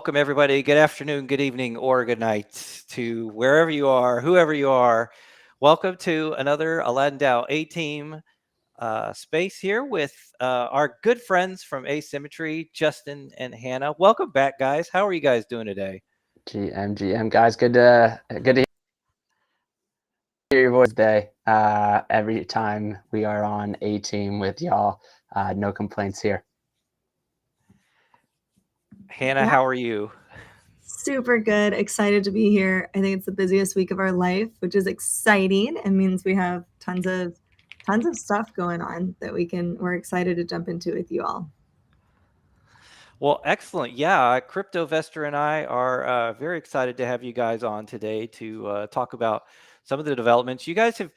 welcome everybody. Good afternoon, good evening, or good night to wherever you are, whoever you are. Welcome to another Aladdin Dow A-Team space here with our good friends from Asymmetry, Justin and Hannah. Welcome back, guys. How are you guys doing today? GM guys, good to hear your voice today. Every time we are on A-Team with y'all, no complaints here. Hannah, how are you? Super good. Excited to be here. I think it's the busiest week of our life, which is exciting. It means we have tons of stuff going on that we're excited to jump into with you all. Well, excellent. Yeah, CryptoVestor and I are very excited to have you guys on today to talk about some of the developments. You guys have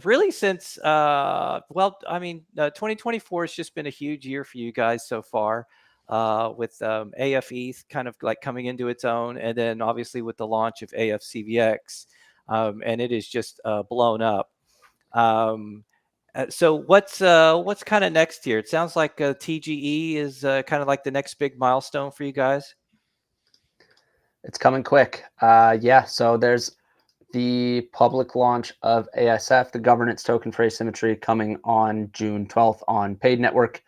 really since, 2024 has just been a huge year for you guys so far with AFE kind of like coming into its own, and then obviously with the launch of AFCVX, and it is just blown up. So what's kind of next here? It sounds like TGE is kind of like the next big milestone for you guys. It's coming quick. So there's the public launch of ASF, the governance token for Asymmetry, coming on June 12th on paid network.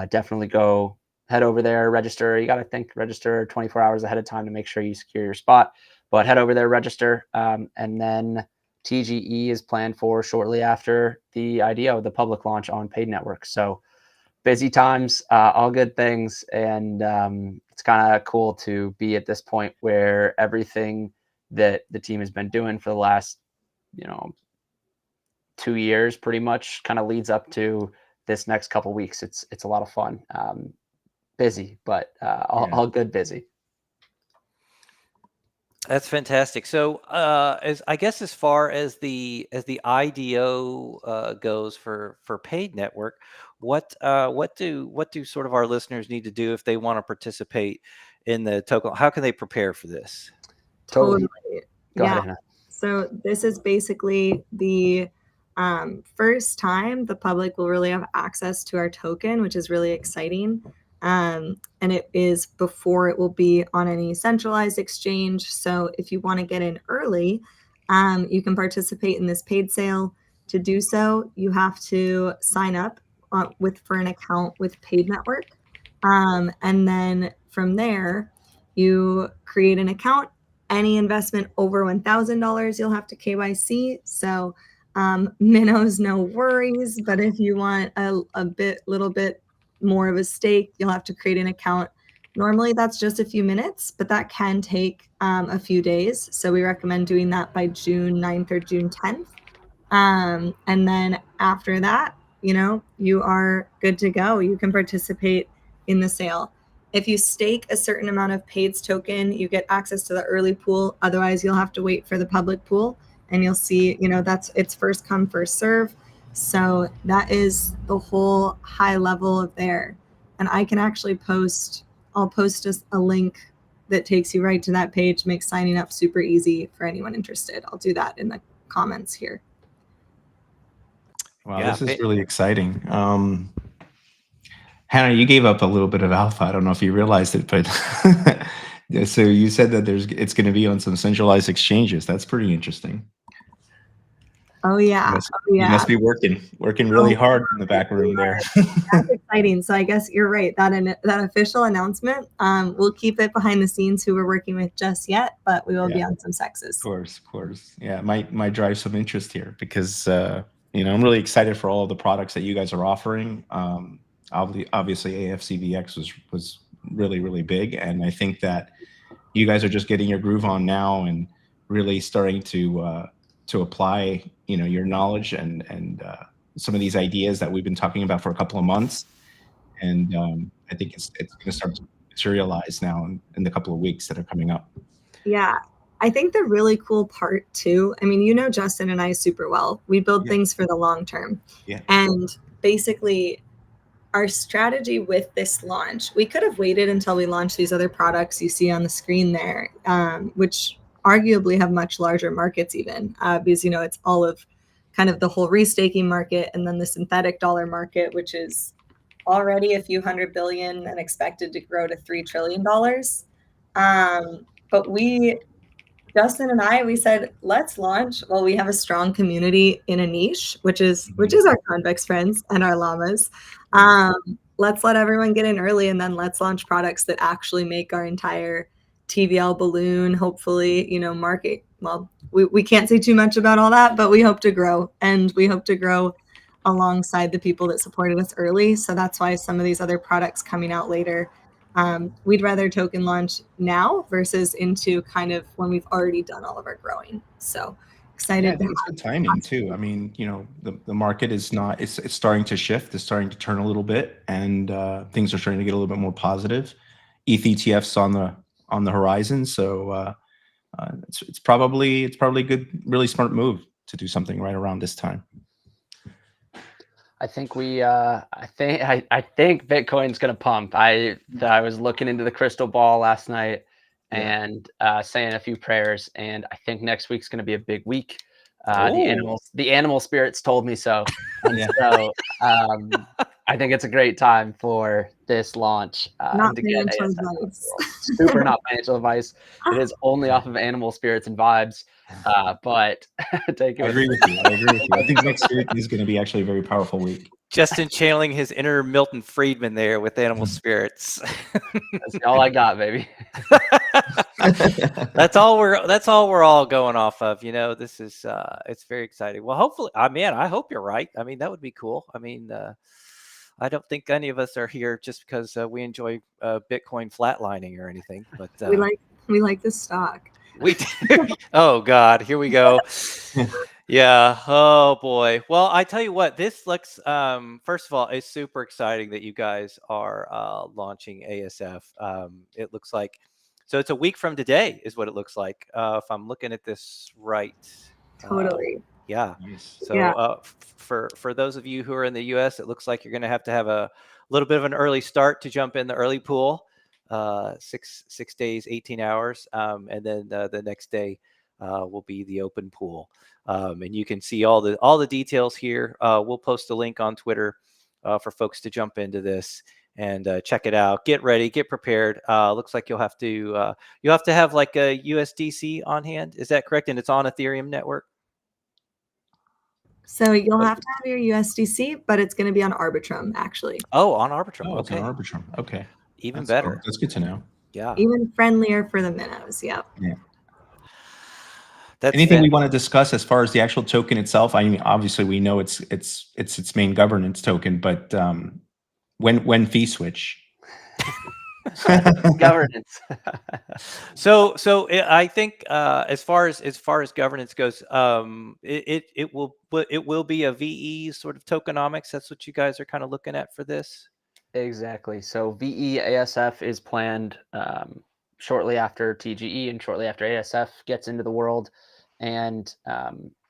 Definitely go head over there, register. You got to register 24 hours ahead of time to make sure you secure your spot. But head over there, register, and then TGE is planned for shortly after the IDO, the public launch on paid network. So busy times, all good things. And it's kind of cool to be at this point where everything that the team has been doing for the last, 2 years pretty much kind of leads up to this next couple weeks. It's a lot of fun. Busy, but all good busy. That's fantastic. So, as far as the IDO goes for paid network, what do sort of our listeners need to do if they want to participate in the token? How can they prepare for this? Totally. Go ahead, Hannah. So this is basically the first time the public will really have access to our token, which is really exciting. And it is before it will be on any centralized exchange. So if you want to get in early, you can participate in this paid sale. To do so, you have to sign up for an account with Paid Network. And then from there, you create an account. Any investment over $1,000, you'll have to KYC. So minnows, no worries. But if you want a little bit more of a stake, you'll have to create an account. Normally that's just a few minutes, but that can take a few days. So we recommend doing that by June 9th or June 10th. And then after that, you are good to go. You can participate in the sale. If you stake a certain amount of PAID's token, you get access to the early pool. Otherwise, you'll have to wait for the public pool, and you'll see, it's first come, first serve. So that is the whole high level of there. And I can actually I'll post a link that takes you right to that page, makes signing up super easy for anyone interested. I'll do that in the comments here. Wow, this is really exciting. Hannah, you gave up a little bit of alpha. I don't know if you realized it, but so you said that it's going to be on some centralized exchanges. That's pretty interesting. Oh yeah. You must be working really hard in the back room there. That's exciting. So I guess you're right. That official announcement, we'll keep it behind the scenes who we're working with just yet, but we will be on some sexes. Of course. Yeah, it might drive some interest here because I'm really excited for all of the products that you guys are offering. Obviously AFCVX was really, really big, and I think that you guys are just getting your groove on now and really starting to apply your knowledge and some of these ideas that we've been talking about for a couple of months, and I think it's going to start to materialize now in the couple of weeks that are coming up. Yeah, I think the really cool part too, Justin and I super well. We build things for the long term. Yeah. And basically our strategy with this launch, we could have waited until we launched these other products you see on the screen there, which arguably have much larger markets even, because it's all of kind of the whole restaking market, and then the synthetic dollar market, which is already a few $100 billion and expected to grow to $3 trillion. But Justin and I, we said, let's launch while we have a strong community in a niche, which is our convex friends and our llamas. Let's let everyone get in early, and then let's launch products that actually make our entire TVL balloon, hopefully, market. Well, we can't say too much about all that, but we hope to grow, and we hope to grow alongside the people that supported us early. So that's why some of these other products coming out later, we'd rather token launch now versus into kind of when we've already done all of our growing. So excited. Yeah, I think it's good timing too. I mean, the market is not, it's starting to shift, it's starting to turn a little bit, and things are starting to get a little bit more positive. ETH ETFs on the horizon, so it's probably a good, really smart move to do something right around this time. I think I think Bitcoin's gonna pump. I was looking into the crystal ball last night and saying a few prayers, and I think next week's gonna be a big week. The animal spirits told me so. And so I think it's a great time for this launch. Not to get financial ASF advice. Super not financial advice. It is only off of animal spirits and vibes. But take it. I agree with you. I think next week is going to be actually a very powerful week. Justin channeling his inner Milton Friedman there with animal spirits. That's all I got, baby. That's all we're all going off of. This is it's very exciting. Well, hopefully, I hope you're right. I mean, that would be cool. I mean, I don't think any of us are here just because we enjoy Bitcoin flatlining or anything. But we like this stock. We do. Oh God, here we go. Yeah. Oh boy. Well, I tell you what, this looks. First of all, it's super exciting that you guys are launching ASF. It looks like, so it's a week from today, is what it looks like. If I'm looking at this right. Totally. Yeah. Nice. So for those of you who are in the U.S., it looks like you're going to have a little bit of an early start to jump in the early pool. 6 days, 18 hours, and then the next day will be the open pool. And you can see all the details here. We'll post a link on Twitter for folks to jump into this and check it out. Get ready, get prepared. Looks like you'll have to have like a USDC on hand. Is that correct? And it's on Ethereum network. So you'll have to have your USDC, but it's going to be on Arbitrum, actually. Oh, on Arbitrum. Oh, it's okay. on Arbitrum. Okay. Even better. That's good to know. Yeah. Even friendlier for the minnows. Yep. Yeah. That's anything we want to discuss as far as the actual token itself? I mean, obviously we know it's its main governance token, but when fee switch? Governance. So I think as far as governance goes, it will be a VE sort of tokenomics. That's what you guys are kind of looking at for this. Exactly. So VE ASF is planned shortly after TGE and shortly after ASF gets into the world, and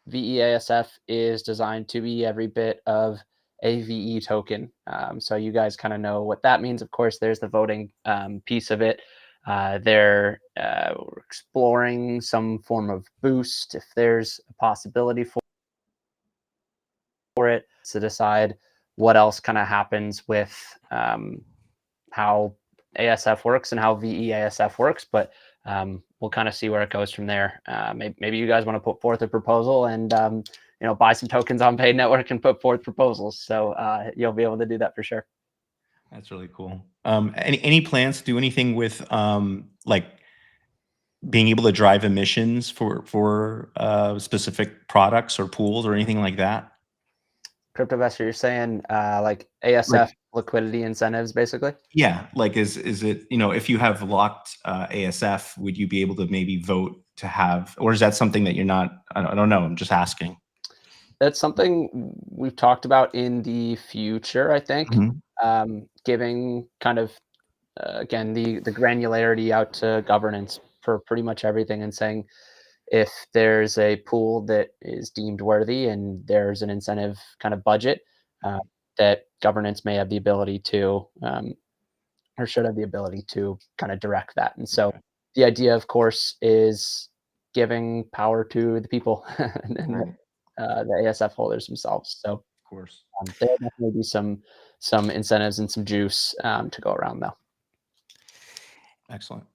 VE ASF is designed to be every bit of a VE token. So you guys kind of know what that means. Of course, there's the voting piece of it. They're exploring some form of boost if there's a possibility for it, to decide what else kind of happens with how ASF works and how VE ASF works. But we'll kind of see where it goes from there. Maybe you guys want to put forth a proposal and buy some tokens on Paid Network and put forth proposals. So you'll be able to do that for sure. That's really cool. Any plans to do anything with like being able to drive emissions for specific products or pools or anything like that? CryptoVestor, you're saying like ASF liquidity incentives, basically? Yeah, like is it, if you have locked ASF, would you be able to maybe vote to have, or is that something that you're not? I don't know. I'm just asking. That's something we've talked about in the future, I think. Giving kind of again the granularity out to governance for pretty much everything, and saying if there's a pool that is deemed worthy and there's an incentive kind of budget, that governance may have the ability to, or should have the ability to kind of direct that. And so the idea, of course, is giving power to the people and the ASF holders themselves. So of course, there'll definitely be some incentives and some juice to go around, though. Excellent.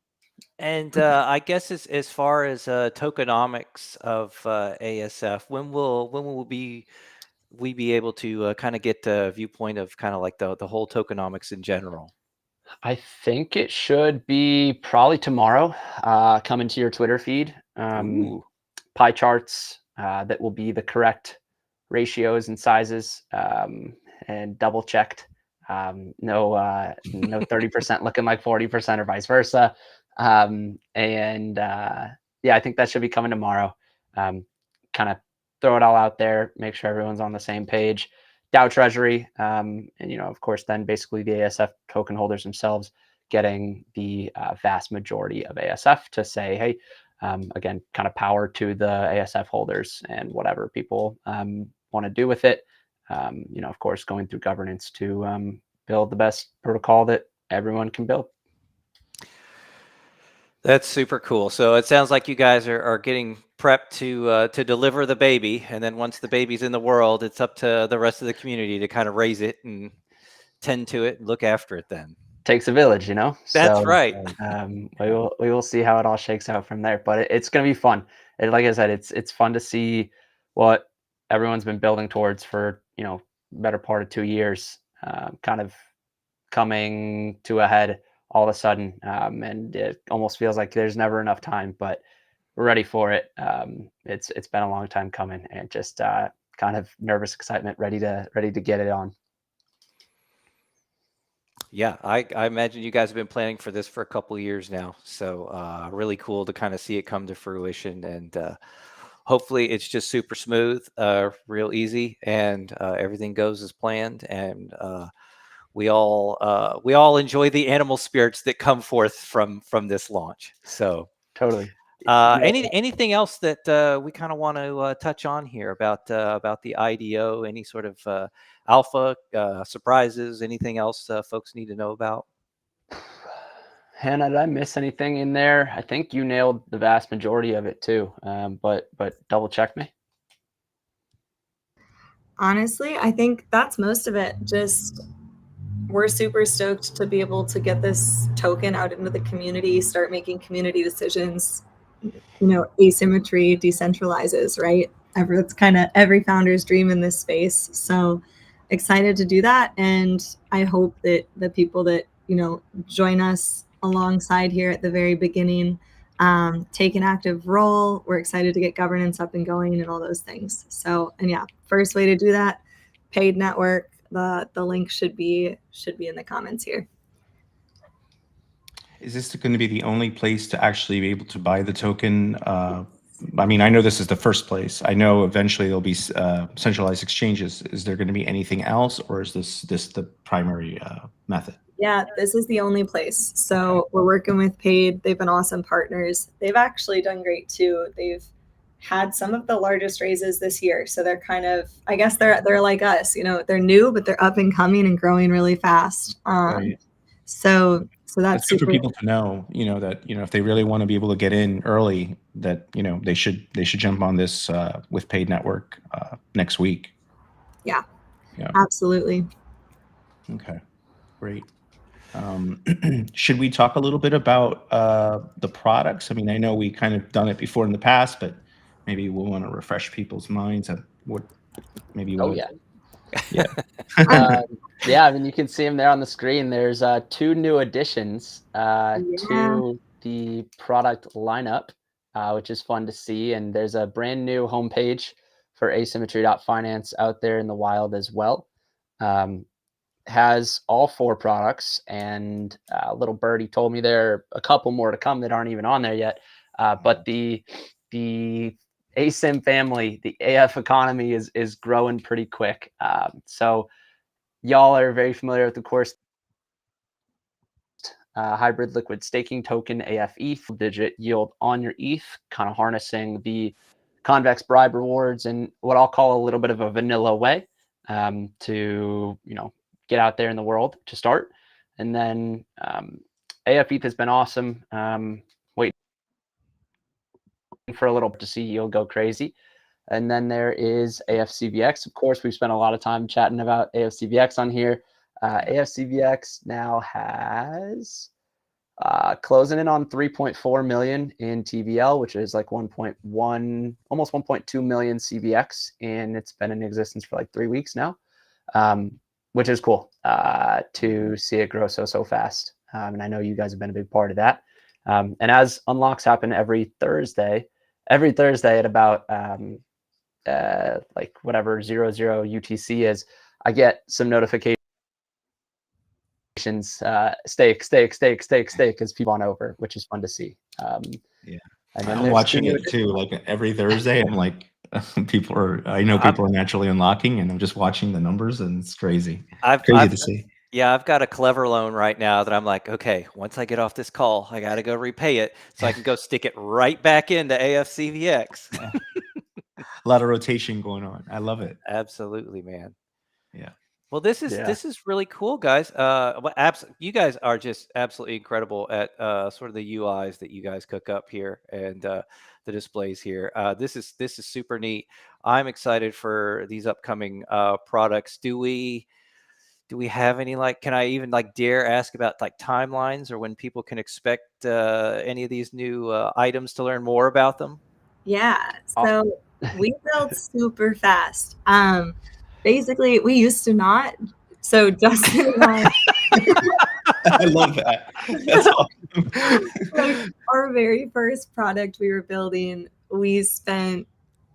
And I guess as far as tokenomics of ASF, when will we be able to kind of get the viewpoint of kind of like the whole tokenomics in general? I think it should be probably tomorrow, coming to your Twitter feed. Ooh. Pie charts that will be the correct ratios and sizes, and double checked. No 30% looking like 40% or vice versa. And yeah, I think that should be coming tomorrow. Kind of throw it all out there, make sure everyone's on the same page. DAO Treasury, and of course, then basically the ASF token holders themselves getting the vast majority of ASF to say, hey, again, kind of power to the ASF holders and whatever people want to do with it. Of course, going through governance to build the best protocol that everyone can build. That's super cool. So it sounds like you guys are getting prepped to deliver the baby, and then once the baby's in the world, it's up to the rest of the community to kind of raise it and tend to it and look after it. Then Takes a village, that's So right. we will see how it all shakes out from there. But it's going to be fun. And like I said, it's fun to see what everyone's been building towards for better part of 2 years, kind of coming to a head all of a sudden, and it almost feels like there's never enough time. But we're ready for it. It's been a long time coming, and just kind of nervous excitement, ready to get it on. Yeah, I imagine you guys have been planning for this for a couple of years now. So really cool to kind of see it come to fruition, and hopefully it's just super smooth, real easy, and everything goes as planned. And we all enjoy the animal spirits that come forth from this launch. So Totally. anything else that we kind of want to touch on here about the IDO? Any sort of alpha surprises? Anything else folks need to know about? Hannah, did I miss anything in there? I think you nailed the vast majority of it too. But double check me. Honestly, I think that's most of it. Just we're super stoked to be able to get this token out into the community, start making community decisions. Asymmetry decentralizes, right? That's kind of every founder's dream in this space. So excited to do that. And I hope that the people that, join us alongside here at the very beginning take an active role. We're excited to get governance up and going and all those things. So, and yeah, first way to do that, paid network. The link should be in the comments here. Is this going to be the only place to actually be able to buy the token? I mean, I know this is the first place. I know eventually there'll be centralized exchanges. Is there going to be anything else, or is this the primary method? Yeah, this is the only place. So we're working with Paid. They've been awesome partners. They've actually done great too. They've had some of the largest raises this year. So they're kind of, I guess they're like us, they're new, but they're up and coming and growing really fast. Right. So that's It's good for people to know, that, if they really want to be able to get in early, that, they should jump on this with Paid Network next week. Yeah, Yeah. absolutely. Okay, great. Should we talk a little bit about the products? I mean, I know we kind of done it before in the past, but maybe we'll want to refresh people's minds on what maybe. Oh yeah. Yeah. Yeah, I mean, you can see them there on the screen. There's 2 new additions to the product lineup, which is fun to see. And there's a brand new homepage for asymmetry.finance out there in the wild as well. Has all 4 products, and little birdie told me there are a couple more to come that aren't even on there yet. But the ASYM family, the AF economy is growing pretty quick. So y'all are very familiar with, of course, hybrid liquid staking token, AFETH, digit yield on your ETH, kind of harnessing the convex bribe rewards in what I'll call a little bit of a vanilla way to, get out there in the world to start. And then AFETH has been awesome. Waiting for a little bit to see yield go crazy. And then there is AFCVX. Of course, we've spent a lot of time chatting about AFCVX on here. AFCVX now has closing in on 3.4 million in TVL, which is like 1.1, almost 1.2 million CVX, and it's been in existence for like 3 weeks now, which is cool to see it grow so fast. And I know you guys have been a big part of that. And as unlocks happen every Thursday at about like whatever 00 UTC is, I get some notifications. Stake as people on over, which is fun to see. Yeah, and then I'm watching it too. Like every Thursday, I'm like, I know people are naturally unlocking, and I'm just watching the numbers, and it's crazy. Crazy to see. Yeah, I've got a Clever loan right now that I'm like, okay, once I get off this call, I got to go repay it so I can go stick it right back into AFCVX. Yeah. A lot of rotation going on. I love it. Absolutely, man. Yeah. Well, this is really cool, guys. You guys are just absolutely incredible at sort of the UIs that you guys cook up here and the displays here. This is super neat. I'm excited for these upcoming products. Do we have any, like, can I even like dare ask about like timelines or when people can expect any of these new items to learn more about them? Yeah, so we built super fast. Basically, we used to not. So Justin and I, I love that. That's awesome. like, our very first product we were building, we spent,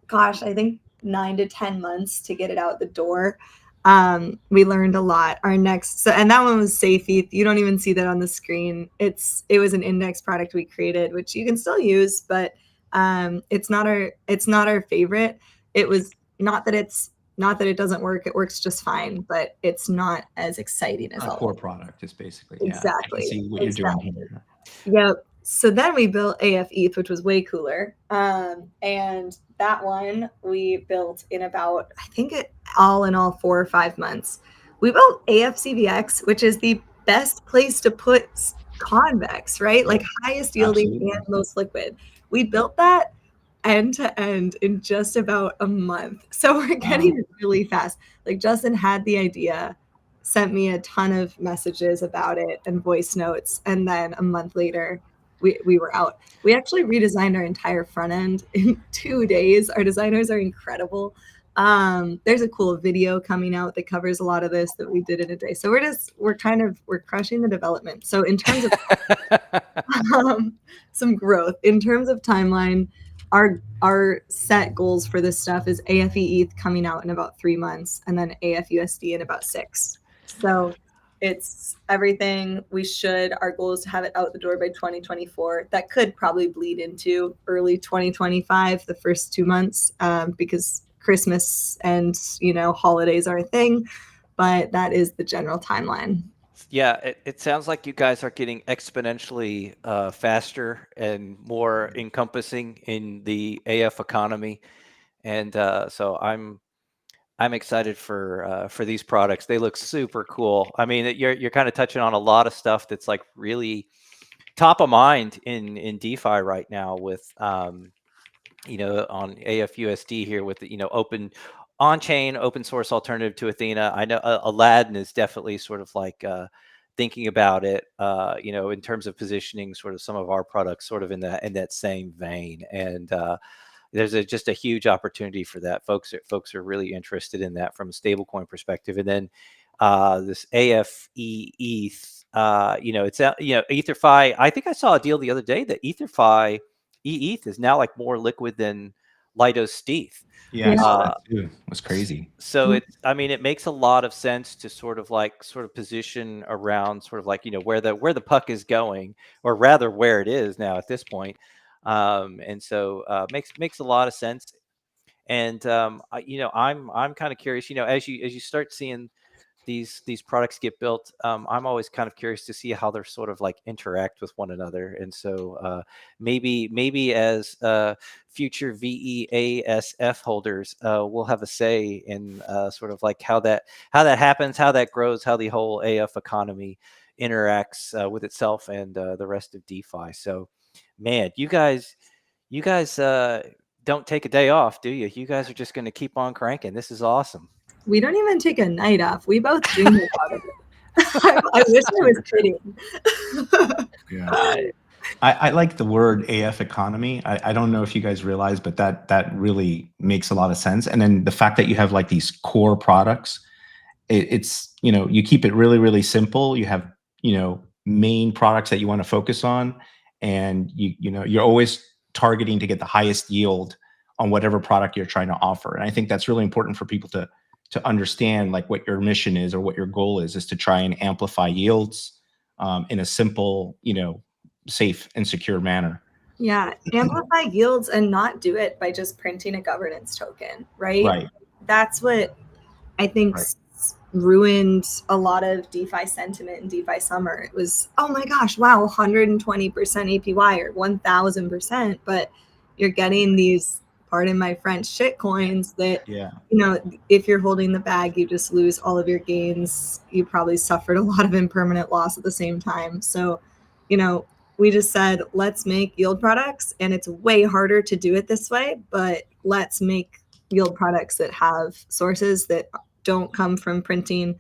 gosh, I think 9 to 10 months to get it out the door. We learned a lot. Our next, and that one was Safe ETH. You don't even see that on the screen. It was an index product we created, which you can still use, but it's not our favorite. It was not that it doesn't work. It works just fine, but it's not as exciting as a core product is basically. Exactly. I can see what you're doing here. Yep. So then we built AF ETH, which was way cooler. And that one we built in about, I think all in all 4 or 5 months. We built AFCVX, which is the best place to put convex, right? Like highest yielding and most liquid. We built that end to end in just about a month. So we're getting really fast. Like Justin had the idea, sent me a ton of messages about it and voice notes. And then a month later, we were out. We actually redesigned our entire front end in 2 days. Our designers are incredible. There's a cool video coming out that covers a lot of this that we did in a day. So we're crushing the development. So in terms of some growth, in terms of timeline, our set goals for this stuff is AFE ETH coming out in about 3 months, and then AFUSD in about 6. So it's everything we should. Our goal is to have it out the door by 2024. That could probably bleed into early 2025, the first 2 months, because Christmas and holidays are a thing. But that is the general timeline. Yeah, it sounds like you guys are getting exponentially faster and more encompassing in the AF economy, and so I'm excited for these products. They look super cool. I mean, you're kind of touching on a lot of stuff that's like really top of mind in DeFi right now with on AFUSD here with the open on-chain open source alternative to Athena. I know Aladdin is definitely sort of like thinking about it, in terms of positioning sort of some of our products sort of in that same vein. And there's just a huge opportunity for that. Folks are really interested in that from a stablecoin perspective. And then this AFE ETH, it's EtherFi. I think I saw a deal the other day that EtherFi ETH is now like more liquid than Lido Steth. Yeah, I saw that too. It was crazy. So it makes a lot of sense to sort of position around sort of like, where the puck is going, or rather where it is now at this point. And so makes a lot of sense. And I'm kind of curious, as you start seeing these products get built, I'm always kind of curious to see how they're sort of like interact with one another. And so maybe as future VEASF holders, we'll have a say in sort of like how that happens, how that grows, how the whole AF economy interacts with itself and the rest of DeFi. So, man, you guys don't take a day off, do you? You guys are just going to keep on cranking. This is awesome. We don't even take a night off. We both dream about it. I wish I was kidding. Yeah. I like the word AF economy. I don't know if you guys realize, but that really makes a lot of sense. And then the fact that you have like these core products, it's, you know, you keep it really, really simple. You have, you know, main products that you want to focus on, and you know, you're always targeting to get the highest yield on whatever product you're trying to offer. And I think that's really important for people to understand, like, what your mission is or what your goal is to try and amplify yields in a simple, you know, safe and secure manner. Yeah, amplify yields and not do it by just printing a governance token, right? Right. That's what I think Right. ruined a lot of DeFi sentiment in DeFi summer. It was, oh my gosh, wow, 120% APY or 1000%, but you're getting these, pardon my French, shit coins that, Yeah. you know, if you're holding the bag, you just lose all of your gains. You probably suffered a lot of impermanent loss at the same time. So, you know, we just said, let's make yield products, and it's way harder to do it this way, but let's make yield products that have sources that don't come from printing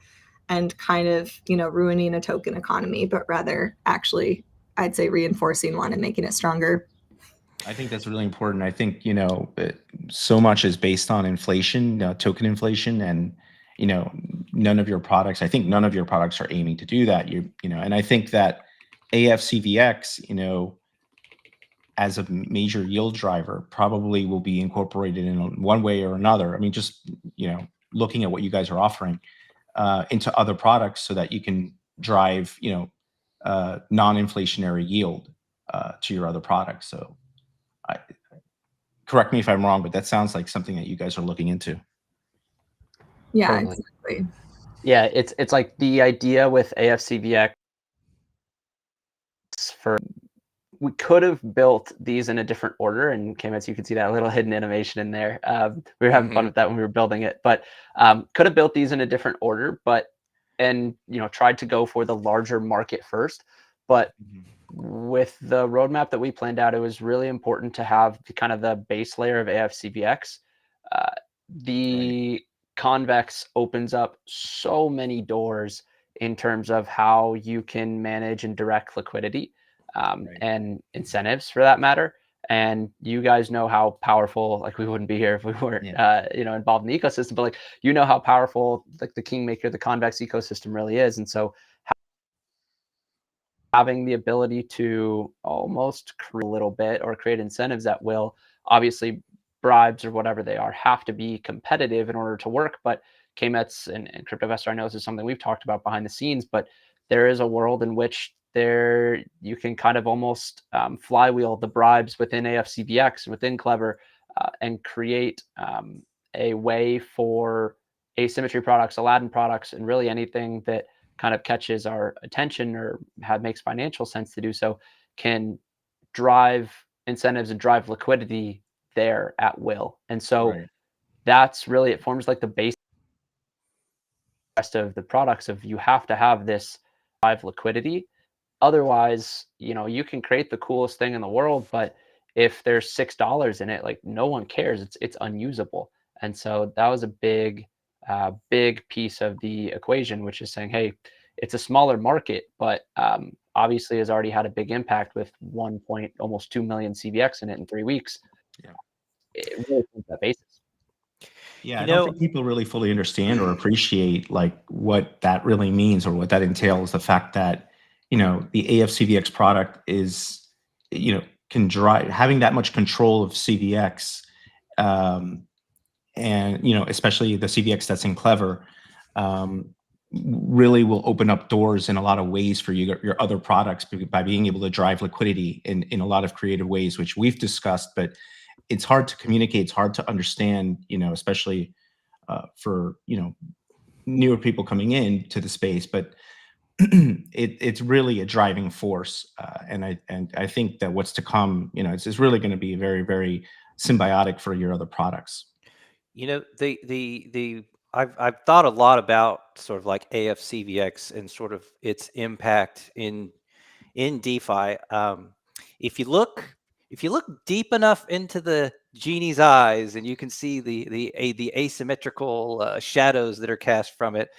and kind of, you know, ruining a token economy, but rather actually, I'd say, reinforcing one and making it stronger. I think that's really important. I think, you know, so much is based on inflation, token inflation, and, you know, none of your products, I think none of your products are aiming to do that. You know, and I think that AFCVX, you know, as a major yield driver, probably will be incorporated in one way or another. I mean, just, you know, looking at what you guys are offering into other products so that you can drive, you know, non-inflationary yield to your other products. So I, correct me if I'm wrong, but that sounds like something that you guys are looking into. Yeah, Totally. exactly. Yeah, it's like the idea with AFCVX for we could have built these in a different order, and K-Mets, you can see that little hidden animation in there. We were having fun with that when we were building it, but could have built these in a different order, and you know, tried to go for the larger market first. But with the roadmap that we planned out, it was really important to have the kind of the base layer of AFCVX. The convex opens up so many doors in terms of how you can manage and direct liquidity and incentives for that matter. And you guys know how powerful, like, we wouldn't be here if we weren't, you know, involved in the ecosystem, but like, you know how powerful like the Kingmaker, the convex ecosystem really is. And so having the ability to almost create a little bit or create incentives that will, obviously bribes or whatever they are, have to be competitive in order to work. But KMETs and CryptoVestor, I know this is something we've talked about behind the scenes, but there is a world in which you can kind of almost flywheel the bribes within AFCVX, within Clever, and create a way for Asymmetry products, Aladdin products, and really anything that kind of catches our attention or makes financial sense to do so, can drive incentives and drive liquidity there at will. And so that's really, it forms like the base rest of the products of, you have to have this drive liquidity. Otherwise, you know, you can create the coolest thing in the world, but if there's $6 in it, like, no one cares. It's unusable. And so that was a big piece of the equation, which is saying, hey, it's a smaller market, but obviously has already had a big impact with almost 2 million CVX in it in 3 weeks. Yeah. It really forms that basis. Yeah, I don't think people really fully understand or appreciate like what that really means or what that entails. The fact that, you know, the AFCVX product is, you know, can drive, having that much control of CVX, and, you know, especially the CVX that's in Clever, really will open up doors in a lot of ways for your other products by being able to drive liquidity in a lot of creative ways, which we've discussed, but it's hard to communicate. It's hard to understand, you know, especially for, you know, newer people coming in to the space, but it's really a driving force. And I think that what's to come, you know, it's really going to be very, very symbiotic for your other products. You know, I've thought a lot about sort of like AFCVX and sort of its impact in DeFi. If you look deep enough into the genie's eyes, and you can see the asymmetrical shadows that are cast from it,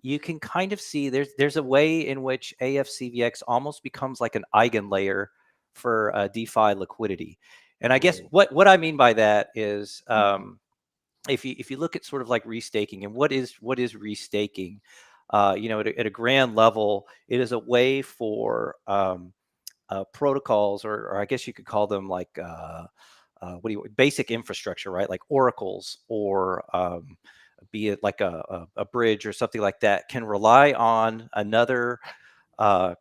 you can kind of see there's a way in which AFCVX almost becomes like an eigenlayer for DeFi liquidity. And I guess what I mean by that is, if you look at sort of like restaking, and what is restaking, at a grand level, it is a way for protocols, or I guess you could call them like basic infrastructure, right? Like oracles, or be it like a bridge or something like that, can rely on another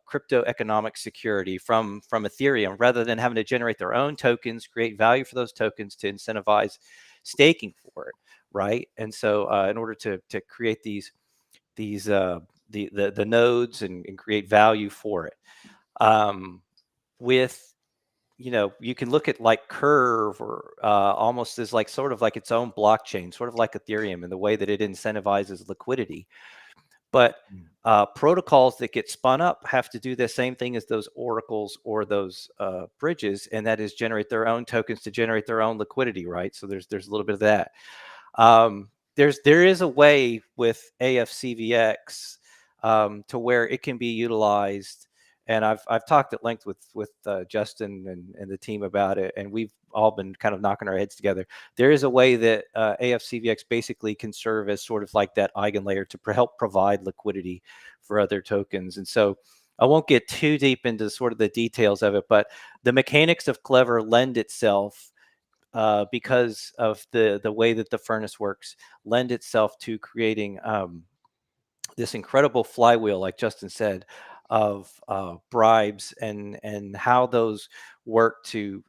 crypto economic security from Ethereum, rather than having to generate their own tokens, create value for those tokens to incentivize staking for it, right? And so in order to create the nodes, and create value for it, with you can look at like Curve, or almost as like sort of like its own blockchain, sort of like Ethereum, in the way that it incentivizes liquidity. But protocols that get spun up have to do the same thing as those oracles or those bridges, and that is generate their own tokens to generate their own liquidity, right? So there's a little bit of that. There is a way with AFCVX to where it can be utilized, and I've talked at length with Justin and the team about it, and we've all been kind of knocking our heads together. There is a way that AFCVX basically can serve as sort of like that eigenlayer to help provide liquidity for other tokens. And so I won't get too deep into sort of the details of it, but the mechanics of Clever lend itself, because of the way that the furnace works, lend itself to creating this incredible flywheel, like Justin said, of bribes, and how those work to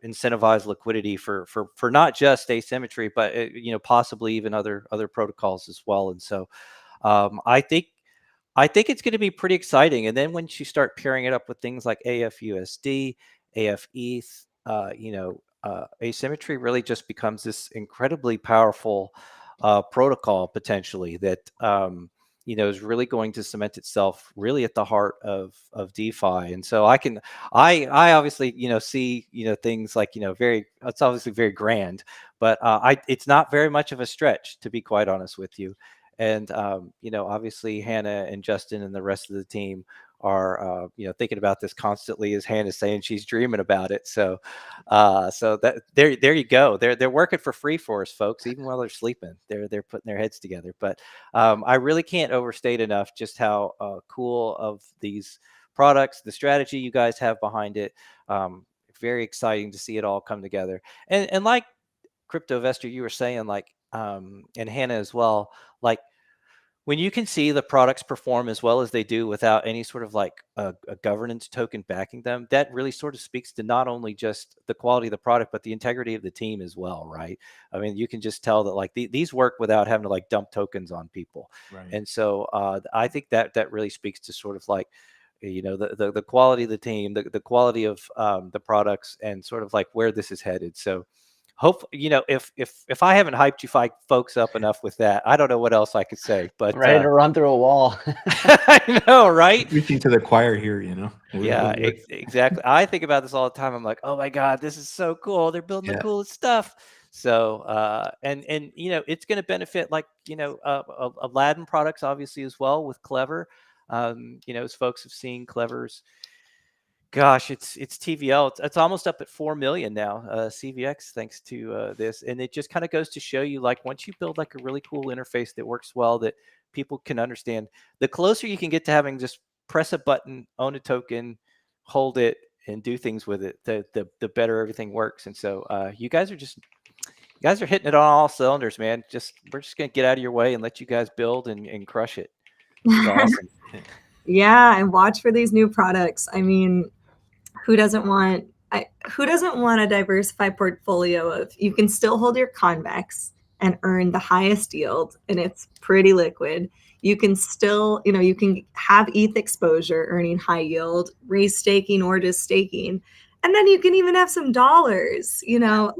incentivize liquidity for not just Asymmetry, but possibly even other protocols as well. And so I think it's going to be pretty exciting. And then once you start pairing it up with things like AFUSD, AFETH, Asymmetry really just becomes this incredibly powerful protocol, potentially, that is really going to cement itself really at the heart of DeFi. And so I obviously see things like it's obviously very grand, but it's not very much of a stretch, to be quite honest with you. And obviously Hannah and Justin and the rest of the team are thinking about this constantly, as Hannah's saying she's dreaming about it. So that there you go. They're working for free for us, folks. Even while they're sleeping, they're putting their heads together. But I really can't overstate enough just how cool of these products, the strategy you guys have behind it. Very exciting to see it all come together. And like CryptoVestor, you were saying, like, and Hannah as well, like, when you can see the products perform as well as they do without any sort of like a governance token backing them, that really sort of speaks to not only just the quality of the product, but the integrity of the team as well, right? I mean, you can just tell that like these work without having to like dump tokens on people. Right. And so I think that really speaks to sort of like, the quality of the team, the quality of the products, and sort of like where this is headed. So hope if I haven't hyped you folks up enough with that, I don't know what else I could say. But ready to run through a wall. I know, right? Preaching to the choir here, Yeah, exactly. I think about this all the time. I'm like, oh my God, this is so cool. They're building the coolest stuff. So and it's going to benefit, like Aladdin products obviously as well with Clever. As folks have seen Clever's, gosh, it's TVL. It's almost up at 4 million now, CVX, thanks to this. And it just kind of goes to show you, like, once you build like a really cool interface that works well, that people can understand, the closer you can get to having just press a button, own a token, hold it, and do things with it, the better everything works. And so you guys are hitting it on all cylinders, man. We're just gonna get out of your way and let you guys build and crush it. It's awesome. Yeah, and watch for these new products. I mean, who doesn't want a diversified portfolio of, you can still hold your convex and earn the highest yield, and it's pretty liquid. You can still, you can have ETH exposure, earning high yield, restaking or just staking. And then you can even have some dollars, no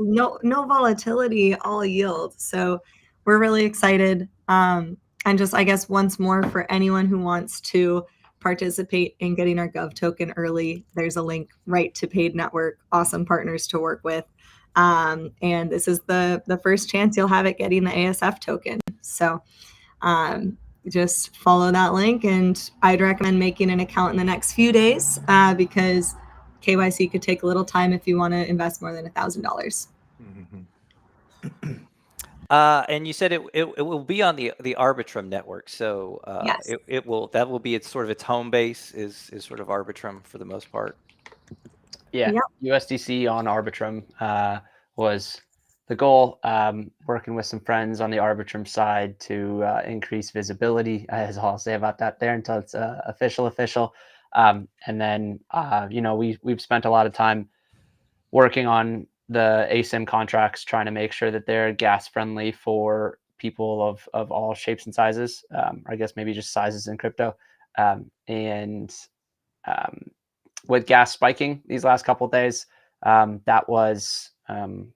volatility, all yield. So we're really excited. And just, I guess, once more, for anyone who wants to participate in getting our Gov token early, there's a link right to Paid Network. Awesome partners to work with. And this is the first chance you'll have at getting the ASF token. So just follow that link. And I'd recommend making an account in the next few days because KYC could take a little time if you want to invest more than $1,000. And you said it will be on the Arbitrum network, so Yes. that will be its sort of its home base is sort of Arbitrum for the most part. Yeah, Yep. USDC on Arbitrum was the goal. Working with some friends on the Arbitrum side to increase visibility, is all I'll say about that there until it's official. And then we've spent a lot of time working on the ASIM contracts, trying to make sure that they're gas friendly for people of all shapes and sizes. I guess maybe just sizes in crypto, and with gas spiking these last couple of days, that was an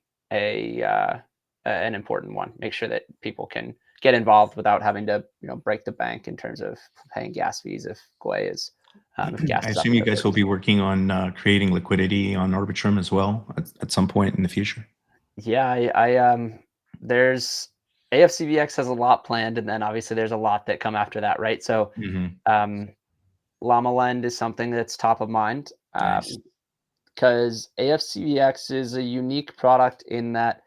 important one. Make sure that people can get involved without having to break the bank in terms of paying gas fees if Gwei is if gas. I is assume you guys will be working on creating liquidity on Arbitrum as well at some point in the future. Yeah, I there's AFCVX has a lot planned, and then obviously there's a lot that come after that, right? So Llama Lend is something that's top of mind. Nice. Because AFCVX is a unique product in that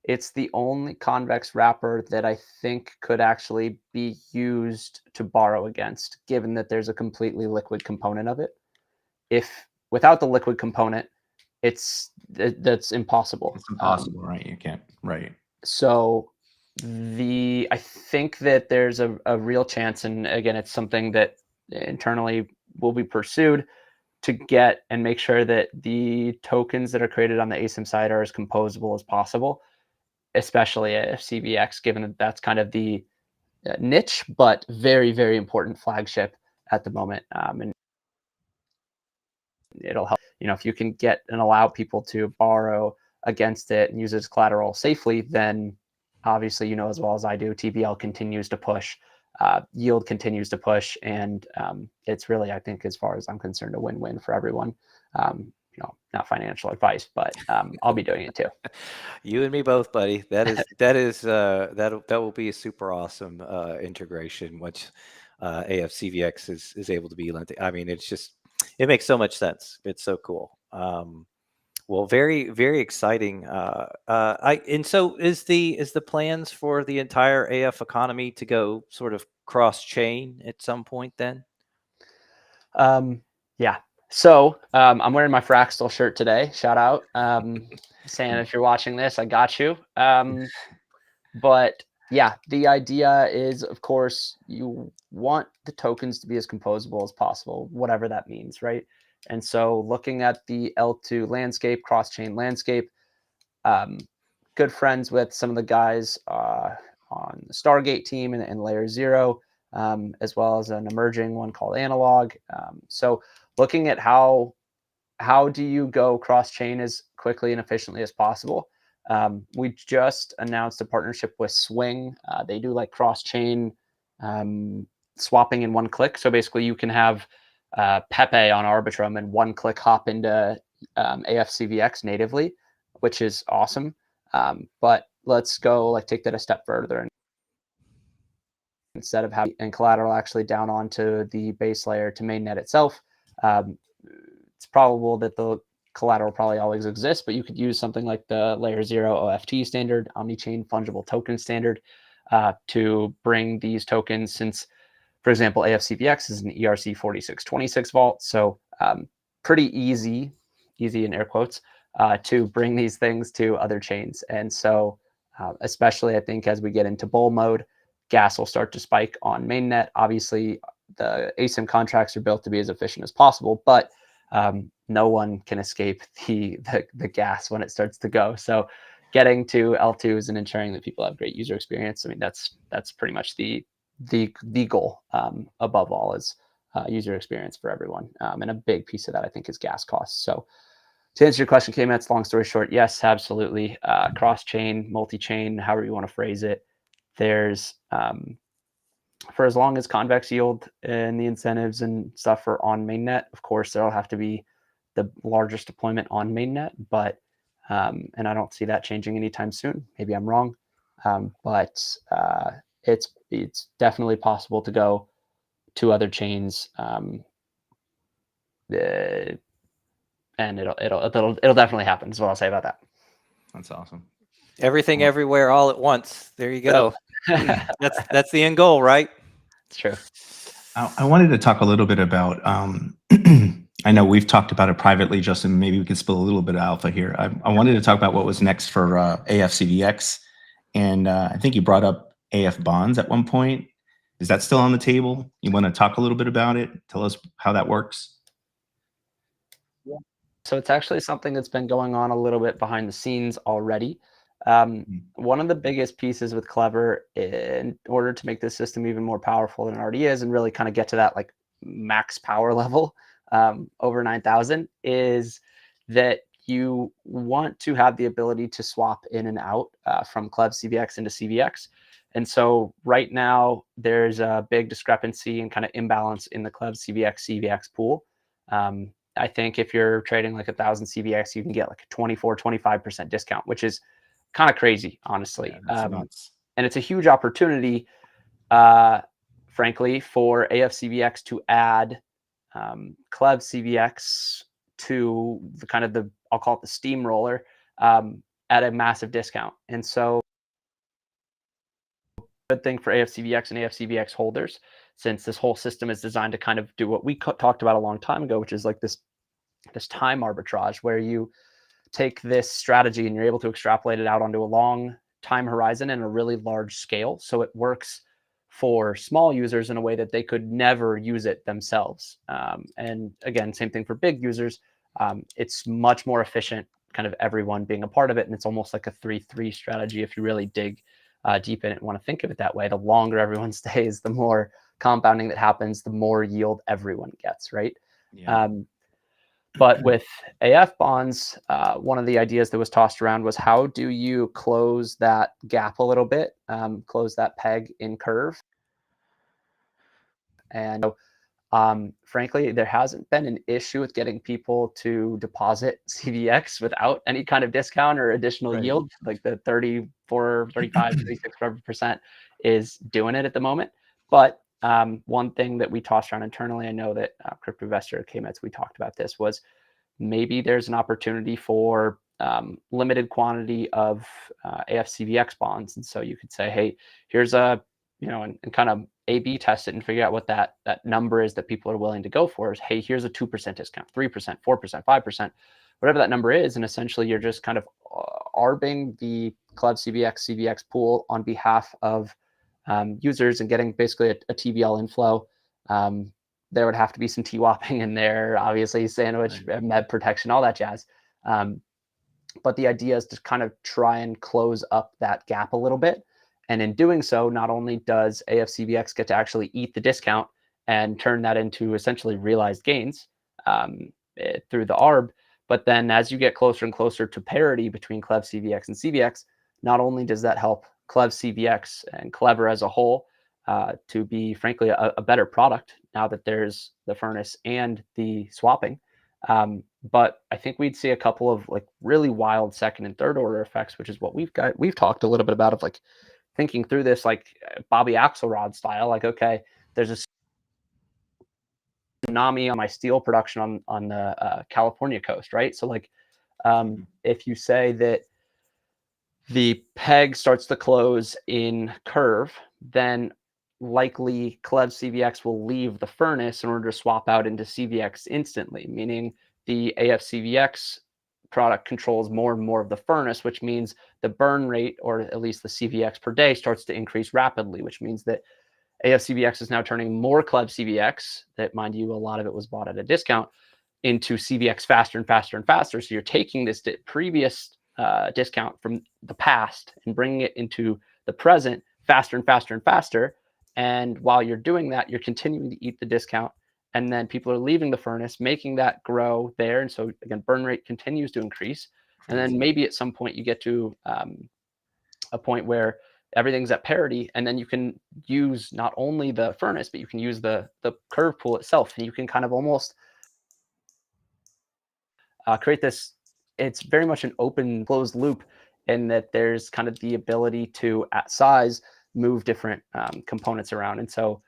it's the only convex wrapper that I think could actually be used to borrow against, given that there's a completely liquid component of it. If without the liquid component, that's impossible. It's impossible, right? You can't, right? So I think that there's a real chance, and again, it's something that internally will be pursued to get and make sure that the tokens that are created on the ASIM side are as composable as possible, especially CVX, given that that's kind of the niche, but very, very important flagship at the moment. And it'll help, if you can get and allow people to borrow against it and use it as collateral safely, then obviously, as well as I do, TVL continues to push. Yield continues to push, and it's really, I think, as far as I'm concerned, a win-win for everyone. Not financial advice, but I'll be doing it too. You and me both, buddy. That will be a super awesome integration once AFCVX is able to be lent. I mean, it makes so much sense. It's so cool. Well, very, very exciting. And so is the plans for the entire AF economy to go sort of cross chain at some point then? Yeah. So I'm wearing my Fraxtal shirt today. Shout out, Sam, if you're watching this, I got you. But yeah, the idea is, of course, you want the tokens to be as composable as possible, whatever that means, right? And so looking at the L2 landscape, cross-chain landscape, good friends with some of the guys on the Stargate team and Layer Zero, as well as an emerging one called Analog. So looking at how do you go cross-chain as quickly and efficiently as possible. We just announced a partnership with Swing. They do like cross-chain swapping in one click. So basically you can have Pepe on Arbitrum and one click hop into AFCVX natively, which is awesome. But let's go take that a step further. And instead of having and collateral actually down onto the base layer to mainnet itself, it's probable that the collateral probably always exists, but you could use something like the Layer 0 OFT standard, Omnichain Fungible Token standard, to bring these tokens, since, for example, AFCVX is an ERC 4626 vault. So pretty easy in air quotes, to bring these things to other chains. And so especially, I think, as we get into bull mode, gas will start to spike on mainnet. Obviously, the ASIM contracts are built to be as efficient as possible, but no one can escape the gas when it starts to go. So getting to L2s and ensuring that people have great user experience, I mean, that's pretty much the goal, above all, is user experience for everyone. And a big piece of that, I think, is gas costs. So to answer your question, K-Mets, long story short, yes, absolutely. Cross-chain, multi-chain, however you want to phrase it. There's, for as long as convex yield and the incentives and stuff are on mainnet, of course, there'll have to be the largest deployment on mainnet, but, and I don't see that changing anytime soon. Maybe I'm wrong. But it's definitely possible to go to other chains, and it'll definitely happen. Is what I'll say about that. That's awesome. Everything everywhere all at once. There you go. That's the end goal, right? It's true. I wanted to talk a little bit about, I know we've talked about it privately, Justin, maybe we can spill a little bit of alpha here. I wanted to talk about what was next for AFCVX. And I think you brought up AF bonds at one point. Is that still on the table? You want to talk a little bit about it? Tell us how that works. So it's actually something that's been going on a little bit behind the scenes already. One of the biggest pieces with Clever, in order to make this system even more powerful than it already is, and really kind of get to that like max power level over 9,000, is that you want to have the ability to swap in and out from Clev CVX into CVX. And so right now there's a big discrepancy and kind of imbalance in the Clev CVX pool. I think if you're trading like 1,000 CVX, you can get like a 24-25% discount, which is kind of crazy, honestly. Yeah, nuts. And it's a huge opportunity, frankly, for AFCVX to add Clev CVX to the kind of I'll call it the steamroller, at a massive discount. And so good thing for AFCVX and AFCVX holders, since this whole system is designed to kind of do what we talked about a long time ago, which is like this time arbitrage, where you take this strategy and you're able to extrapolate it out onto a long time horizon and a really large scale. So it works for small users in a way that they could never use it themselves. And again, same thing for big users. It's much more efficient, kind of everyone being a part of it. And it's almost like a 3-3 strategy if you really dig deep in it and want to think of it that way. The longer everyone stays, the more compounding that happens, the more yield everyone gets, right? Yeah. But with AF bonds, one of the ideas that was tossed around was, how do you close that gap a little bit, close that peg in curve? And frankly, there hasn't been an issue with getting people to deposit CVX without any kind of discount or additional yield. Like the 34, 35, 36% is doing it at the moment. But one thing that we tossed around internally, I know that Crypto Investor came at, we talked about this, was maybe there's an opportunity for limited quantity of AFCVX bonds. And so you could say, hey, here's a, and kind of A/B test it and figure out what that number is that people are willing to go for. Is, hey, here's a 2% discount, 3%, 4%, 5%, whatever that number is. And essentially you're just kind of arbing the Clev CVX pool on behalf of users and getting basically a TVL inflow. There would have to be some TWAPing in there, obviously, sandwich, med protection, all that jazz. But the idea is to kind of try and close up that gap a little bit. And in doing so, not only does AFCVX get to actually eat the discount and turn that into essentially realized gains through the ARB, but then as you get closer and closer to parity between Clev CVX and CVX, not only does that help Clev CVX and Clever as a whole to be, frankly, a better product now that there's the furnace and the swapping, but I think we'd see a couple of like really wild second and third order effects, which is what we've talked a little bit about, of like thinking through this like Bobby Axelrod style, like, okay, there's a tsunami on my steel production on the California coast, right? So like if you say that the peg starts to close in curve, then likely Clev CVX will leave the furnace in order to swap out into CVX instantly, meaning the AFCVX product controls more and more of the furnace, which means the burn rate, or at least the CVX per day, starts to increase rapidly, which means that AFCVX is now turning more Clev CVX, that, mind you, a lot of it was bought at a discount, into CVX faster and faster and faster. So you're taking this previous discount from the past and bringing it into the present faster and faster and faster. And while you're doing that, you're continuing to eat the discount. And then people are leaving the furnace, making that grow there. And so again, burn rate continues to increase. And then maybe at some point you get to a point where everything's at parity, and then you can use not only the furnace, but you can use the curve pool itself. And you can kind of almost create this, it's very much an open closed loop, in that there's kind of the ability to, at size, move different components around. And so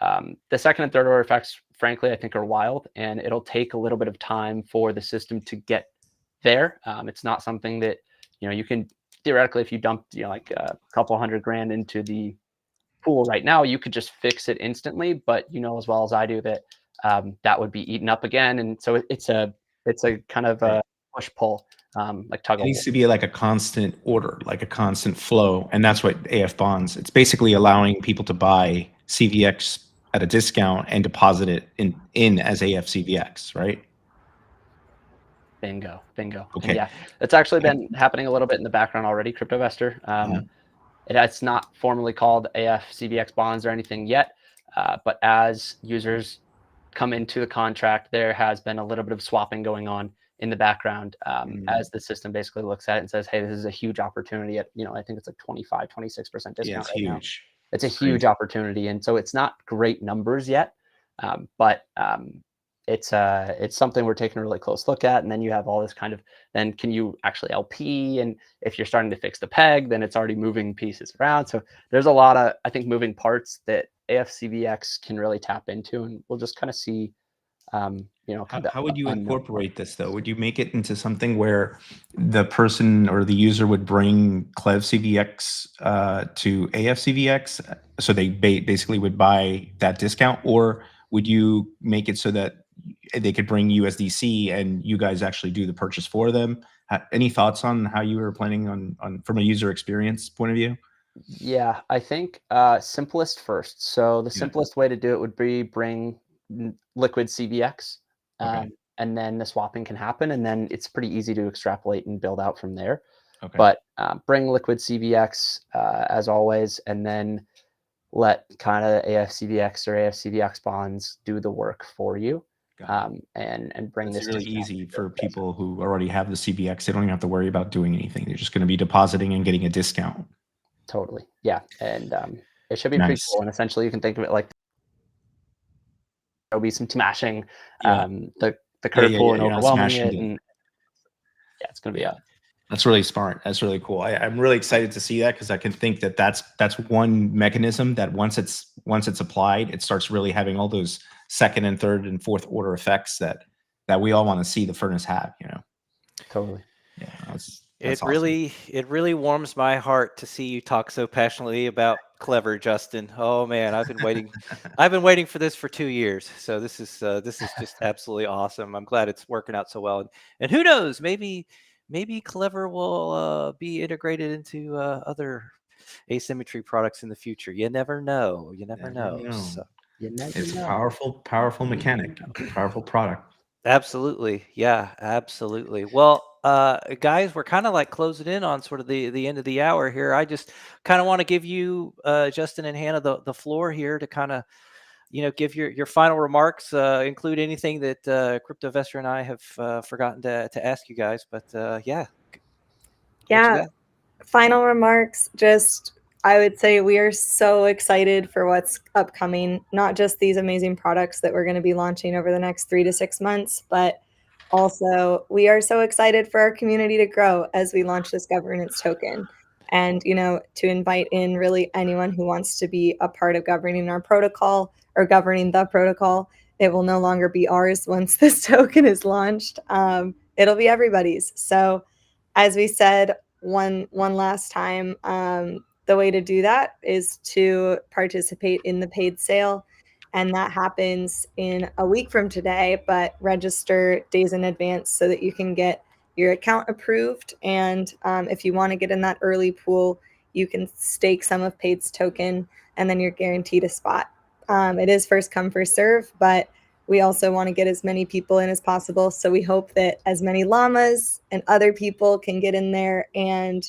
the second and third order effects, frankly, I think are wild, and it'll take a little bit of time for the system to get there. It's not something that, you can theoretically, if you dumped, like a couple $100,000 into the pool right now, you could just fix it instantly. But as well as I do that that would be eaten up again. And so it's a kind of a push pull, like tug It of war. needs to be like a constant order, like a constant flow. And that's what AF bonds, it's basically allowing people to buy CVX at a discount and deposit it in as AF CVX, right? Bingo. And Okay. yeah, it's actually been happening a little bit in the background already, CryptoVestor. It's not formally called AF CVX bonds or anything yet, but as users come into the contract, there has been a little bit of swapping going on in the background as the system basically looks at it and says, hey, this is a huge opportunity at, I think it's like 25, 26% discount Yeah, it's right now. huge. It's a huge opportunity. And so it's not great numbers yet, but it's something we're taking a really close look at. And then you have all this kind of, then can you actually LP? And if you're starting to fix the peg, then it's already moving pieces around. So there's a lot of, I think, moving parts that AFCVX can really tap into. And we'll just kind of see, how would you incorporate this though? Would you make it into something where the person or the user would bring Clev CVX to AFCVX, so they basically would buy that discount, or would you make it so that they could bring USDC and you guys actually do the purchase for them? Any thoughts on how you were planning on from a user experience point of view? Yeah, I think simplest first. So the simplest way to do it would be bring liquid CVX, and then the swapping can happen, and then it's pretty easy to extrapolate and build out from there. But bring liquid CVX as always, and then let kind of AFCVX or AFCVX bonds do the work for you. And bring this this really easy for people who already have the CVX. They don't even have to worry about doing anything. They're just going to be depositing and getting a discount. Totally. Yeah. And it should be pretty cool. And essentially you can think of it like there'll be some smashing the curve pool and overwhelming it. And it's going to be that's really smart. That's really cool. I'm really excited to see that, because I can think that that's one mechanism that once it's applied, it starts really having all those second and third and fourth order effects that we all want to see the furnace have. Totally. Yeah, that's it awesome. really warms my heart to see you talk so passionately about Clever, Justin. Oh man, I've been waiting for this for 2 years. So this is just absolutely awesome. I'm glad it's working out so well. And who knows, maybe Clever will be integrated into other Asymmetry products in the future. You never know. So, it's a powerful mechanic, powerful product. Absolutely. Yeah, absolutely. Well, guys, we're kind of like closing in on sort of the end of the hour here. I just kind of want to give you, Justin and Hannah, the floor here to kind of, give your final remarks, include anything that CryptoVestor and I have forgotten to ask you guys. But yeah. Final remarks. Just, I would say we are so excited for what's upcoming, not just these amazing products that we're going to be launching over the next 3 to 6 months, but also we are so excited for our community to grow as we launch this governance token. And, to invite in really anyone who wants to be a part of governing our protocol or governing the protocol. It will no longer be ours once this token is launched. It'll be everybody's. So as we said, one last time, the way to do that is to participate in the paid sale. And that happens in a week from today, but register days in advance so that you can get your account approved. And if you want to get in that early pool, you can stake some of Paid's token, and then you're guaranteed a spot. It is first come, first serve, but we also want to get as many people in as possible. So we hope that as many llamas and other people can get in there and,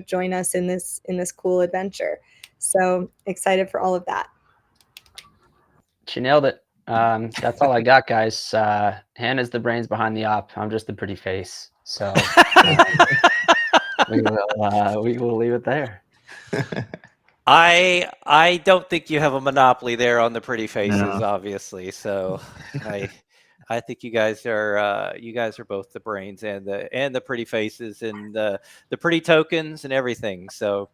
join us in this cool adventure. So excited for all of that. She nailed it. That's all I got, guys. Hannah's the brains behind the op. I'm just the pretty face. So we will leave it there. I don't think you have a monopoly there on the pretty faces, obviously. So I think you guys are both the brains and the pretty faces and the pretty tokens and everything. So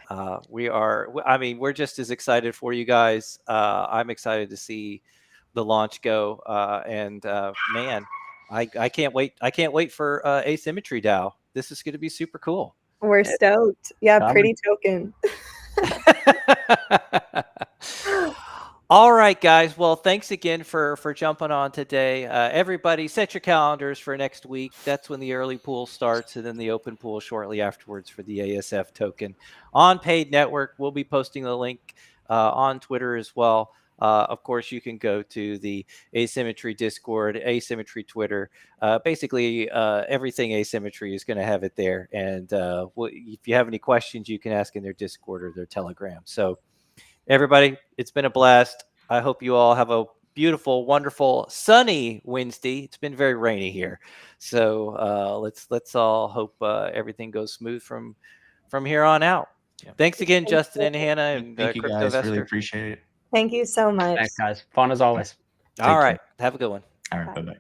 I mean, we're just as excited for you guys. I'm excited to see the launch go. And man, I can't wait. I can't wait for Asymmetry DAO. This is going to be super cool. We're stoked. Yeah, Coming. pretty token. All right, guys. Well, thanks again for jumping on today. Everybody, set your calendars for next week. That's when the early pool starts, and then the open pool shortly afterwards for the ASF token on Paid Network. We'll be posting the link on Twitter as well. Of course, you can go to the Asymmetry Discord, Asymmetry Twitter. Basically, everything Asymmetry is going to have it there. And if you have any questions, you can ask in their Discord or their Telegram. So, everybody, it's been a blast. I hope you all have a beautiful, wonderful, sunny Wednesday. It's been very rainy here, so let's all hope everything goes smooth from here on out. Yeah. Thanks again, Justin and Hannah, and Thank you guys. CryptoVestor. Really appreciate it. Thank you so much. Thanks, guys. Fun as always. All Take right, have a good one. All right. Bye bye.